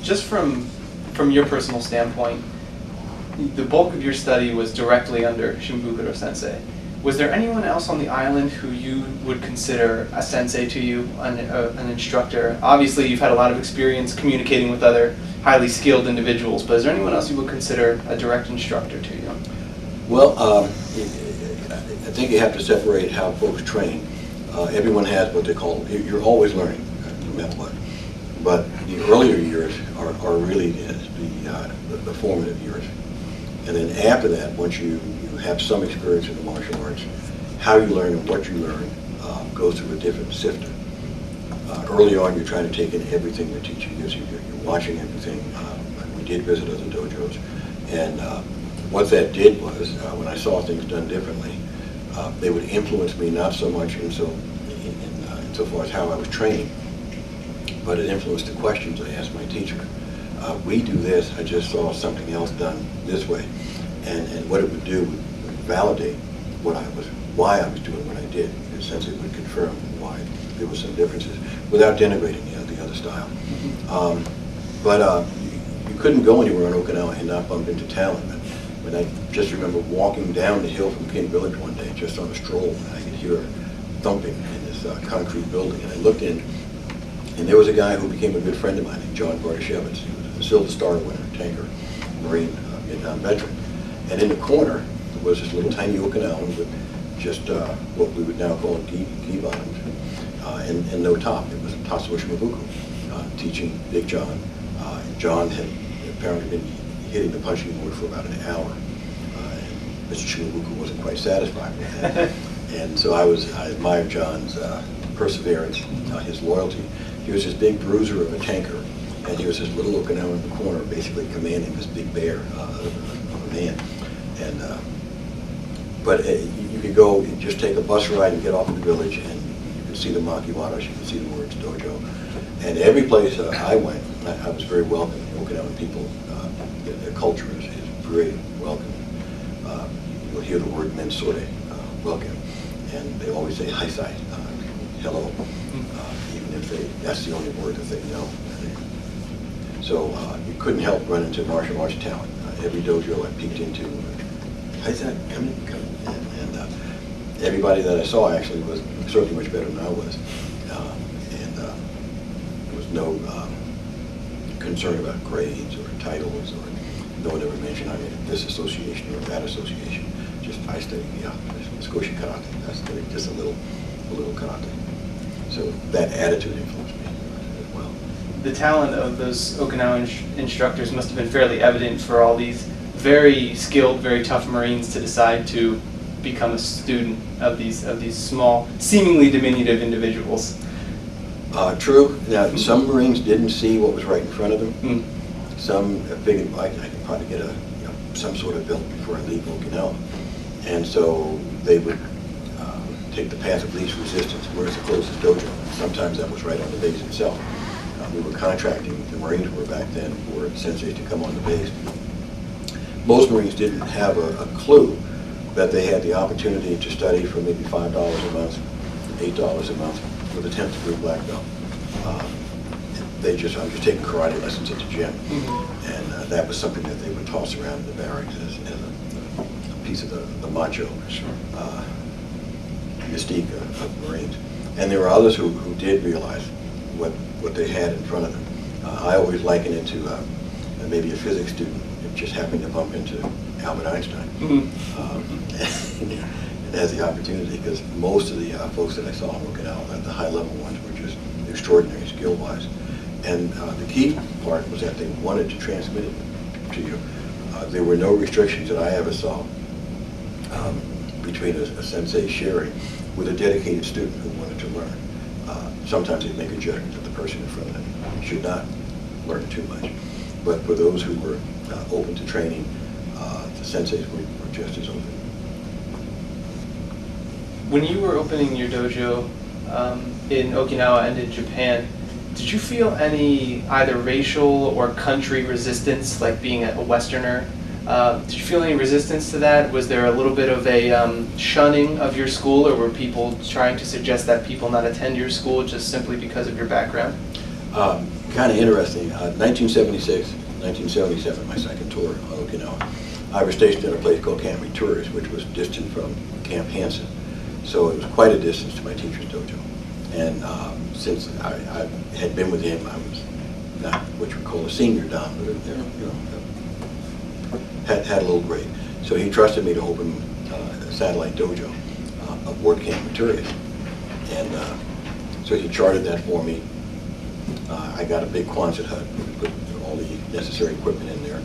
just from your personal standpoint, the bulk of your study was directly under Shimabukuro OSensei. Was there anyone else on the island who you would consider a sensei to you, an instructor? Obviously, you've had a lot of experience communicating with other highly skilled individuals, but is there anyone else you would consider a direct instructor to you? Well, I think you have to separate how folks train. Everyone has what they call, you're always learning, no matter what. But the earlier years are really the formative years. And then after that, once you have some experience in the martial arts, how you learn and what you learn goes through a different sifter. Early on, you're trying to take in everything the teacher gives you. You're watching everything. We did visit other dojos. And what that did was, when I saw things done differently, they would influence me not so much insofar as how I was trained, but it influenced the questions I asked my teacher. We do this, I just saw something else done this way. And what it would do would validate why I was doing what I did. In a sense, it would confirm why there were some differences without denigrating the other style. But you couldn't go anywhere in Okinawa and not bump into talent. But I just remember walking down the hill from King Village one day, just on a stroll, and I could hear thumping in this concrete building. And I looked in, and there was a guy who became a good friend of mine named John Bartashevitz. He was a Silver Star winner, tanker, Marine, Vietnam veteran. And in the corner was this little tiny Okinawan with just what we would now call gi bottoms and no top. It was Eizo Shimabukuro teaching Big John. John had apparently been hitting the punching board for about an hour. And Mr. Shimabukuro wasn't quite satisfied with that. And so I admired John's perseverance, his loyalty. He was this big bruiser of a tanker, and he was this little Okinawan in the corner, basically commanding this big bear of a man. And but you could go and just take a bus ride and get off in the village, and you could see the makiwaras, you could see the words dojo. And every place I went, I was very welcoming. Okinawan people, their culture is very welcoming. You'll hear the word mensore, welcome, and they always say haisai, hello, even if that's the only word that they know. So you couldn't help run into martial arts talent. Every dojo I peeked into, haisai, come in. And everybody that I saw actually was certainly much better than I was. And there was no concern about grades or titles, or no one ever mentioned I mean this association or that association. Just I studied Skoshi karate. That's just a little karate. So that attitude influenced me as well. The talent of those Okinawan instructors must have been fairly evident for all these very skilled, very tough Marines to decide to become a student of these small, seemingly diminutive individuals. True. Now, some Marines didn't see what was right in front of them. Some figured, I can probably get some sort of belt before I leave Okinawa. And so they would take the path of least resistance. Where's the closest dojo? Sometimes that was right on the base itself. We were contracting, the Marines were back then, for senseis to come on the base. Most Marines didn't have a clue that they had the opportunity to study for maybe $5 a month, $8 a month, with a 10th degree black belt. I was just taking karate lessons at the gym, and that was something that they would toss around in the barracks as a piece of the macho mystique of Marines. And there were others who did realize what they had in front of them. I always liken it to maybe a physics student just happened to bump into Albert Einstein. It has the opportunity, because most of the folks that I saw in Okinawa, the high-level ones, were just extraordinary skill-wise. And the key part was that they wanted to transmit it to you. There were no restrictions that I ever saw between a sensei sharing with a dedicated student who wanted to learn. Sometimes they'd make a judgment that the person in front of them should not learn too much. But for those who were open to training, the senseis were just as open. When you were opening your dojo in Okinawa and in Japan, did you feel any either racial or country resistance, like being a Westerner? Did you feel any resistance to that? Was there a little bit of a shunning of your school, or were people trying to suggest that people not attend your school just simply because of your background? kind of interesting. 1976, 1977, my second tour on Okinawa. I was stationed at a place called Camp Tourist, which was distant from Camp Hansen. So it was quite a distance to my teacher's dojo. And since I had been with him, I was not what you would call a senior dan, but had a little grade. So he trusted me to open a satellite dojo aboard Camp Maturias. And so he chartered that for me. I got a big Quonset hut, put all the necessary equipment in there,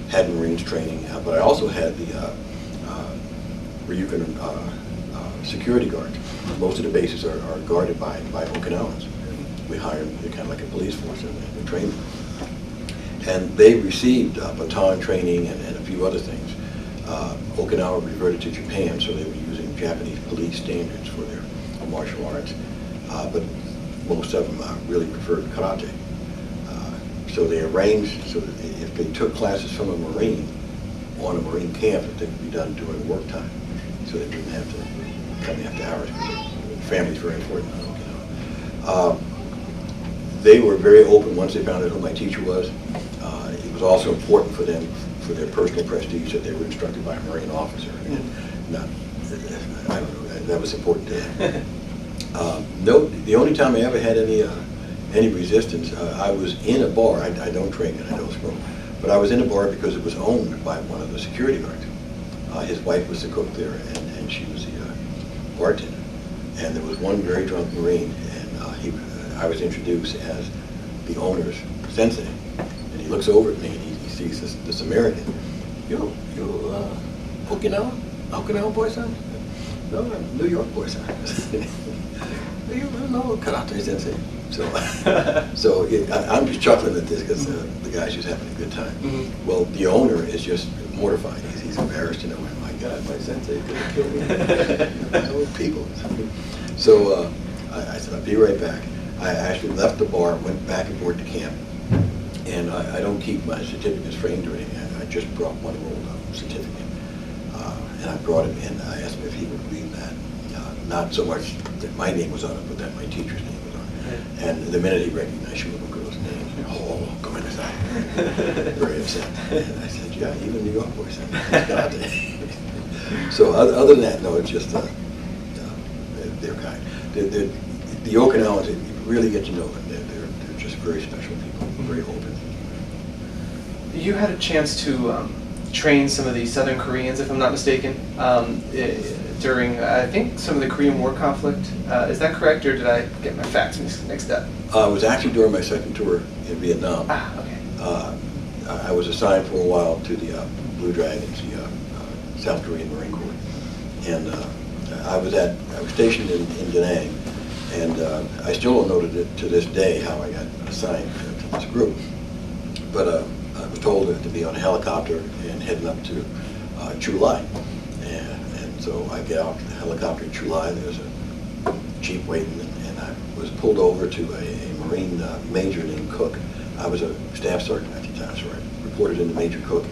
had Marines training, but I also had the Ryukan security guards. Most of the bases are guarded by Okinawans. We hire them, they're kind of like a police force, and we train them. And they received baton training and a few other things. Okinawa reverted to Japan, so they were using Japanese police standards for their martial arts. But most of them really preferred karate. So they arranged so that if they took classes from a Marine on a Marine camp, that they could be done during work time. So they didn't have to come after hours, because family's very important on Okinawa. They were very open once they found out who my teacher was. It was also important for them, for their personal prestige, that they were instructed by a Marine officer. And not, I don't know, that was important to them. No, the only time I ever had any resistance, I was in a bar. I don't drink and I don't smoke, but I was in a bar because it was owned by one of the security guards. His wife was the cook there, and she was the bartender. And there was one very drunk Marine, and I was introduced as the owner's sensei. And he looks over at me and he sees this American. You Okinawa boy, son? No, I'm New York boy, son. You know karate sensei. So I'm just chuckling at this because the guy's just having a good time. Mm-hmm. Well, the owner is just mortified. He's embarrassed, you know. My God, my sensei could have killed me. People. So I said, I'll be right back. I actually left the bar, went back aboard the camp, and I don't keep my certificates framed or anything. I just brought one rolled up certificate. And I brought him in. I asked him if he would read that. Not so much that my name was on it, but that my teacher's name was on it. Right. And the minute he recognized Shimabukuro's name, oh, come inside. Very upset. And I said, yeah, even New York boys have karate. So other than that, no, it's just they're kind. The Okinawans, you really get to know them. They're just very special people, very open. You had a chance to train some of the Southern Koreans, if I'm not mistaken, during, I think, some of the Korean War conflict. Is that correct, or did I get my facts mixed up? It was actually during my second tour in Vietnam. Ah, okay. I was assigned for a while to the Blue Dragons, the South Korean Marine Corps. And I was stationed in Da Nang, and I still don't know to this day how I got assigned to this group. But I was told to be on a helicopter and heading up to Chu Lai. And so I get out the helicopter in Chu Lai. There's a jeep waiting, and I was pulled over to a Marine major named Cook. I was a staff sergeant at the time, so I reported in to Major Cook,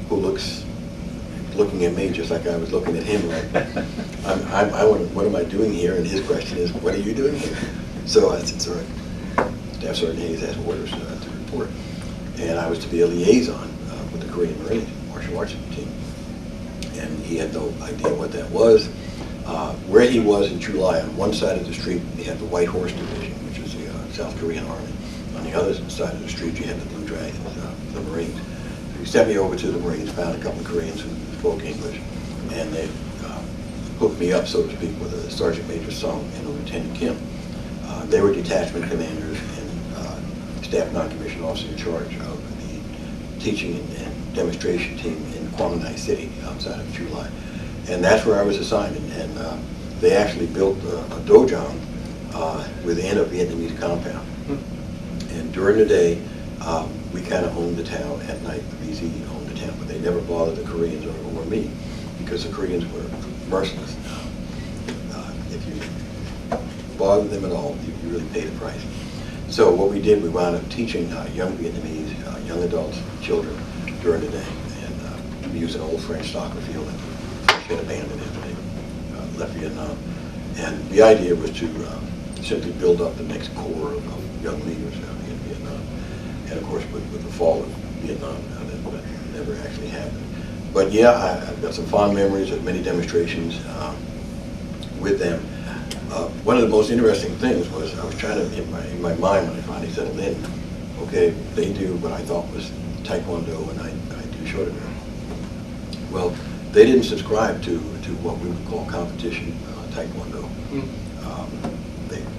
who looking at me just like I was looking at him. Like, what am I doing here? And his question is, what are you doing here? So I said, sorry, Staff Sergeant Hayes has orders to report. And I was to be a liaison with the Korean Marines martial arts team. And he had no idea what that was. Where he was in Chu Lai, on one side of the street, he had the White Horse Division, which is the South Korean Army. On the other side of the street, you had the Blue Dragons, the Marines. So he sent me over to the Marines, found a couple of Koreans who spoke English, and they hooked me up, so to speak, with a Sergeant Major Sung and a Lieutenant Kim. They were detachment commanders and staff non-commissioned officer in charge of the teaching and demonstration team in Quang Ngai City, outside of Chu Lai. And that's where I was assigned, and they actually built a dojang within a Vietnamese compound. And during the day, we kind of owned the town. At night, the VZ owned the town, but they never bothered the Koreans or me, because the Koreans were merciless. If you bothered them at all, you really paid a price. So what we did, we wound up teaching young Vietnamese, young adults, children, during the day. And we used an old French soccer field that we had abandoned after they left Vietnam. And the idea was to simply build up the next core of young leaders in Vietnam. And of course, with the fall of Vietnam, that never actually happened. But yeah, I've got some fond memories of many demonstrations with them. One of the most interesting things was I was trying to, in my mind when I finally settled in, okay, they do what I thought was Taekwondo and I do Shotogan. Well, they didn't subscribe to what we would call competition Taekwondo.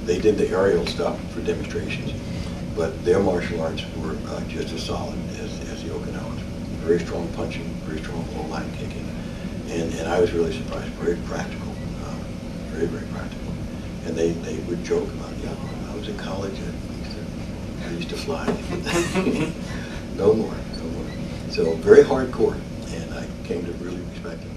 They did the aerial stuff for demonstrations, but their martial arts were just as solid as the Okinawans. Very strong punching, very strong low line kicking, and I was really surprised. Very practical, very practical. And they would joke about, yeah, when I was in college, I used to fly. No more. So very hardcore, and I came to really respect them.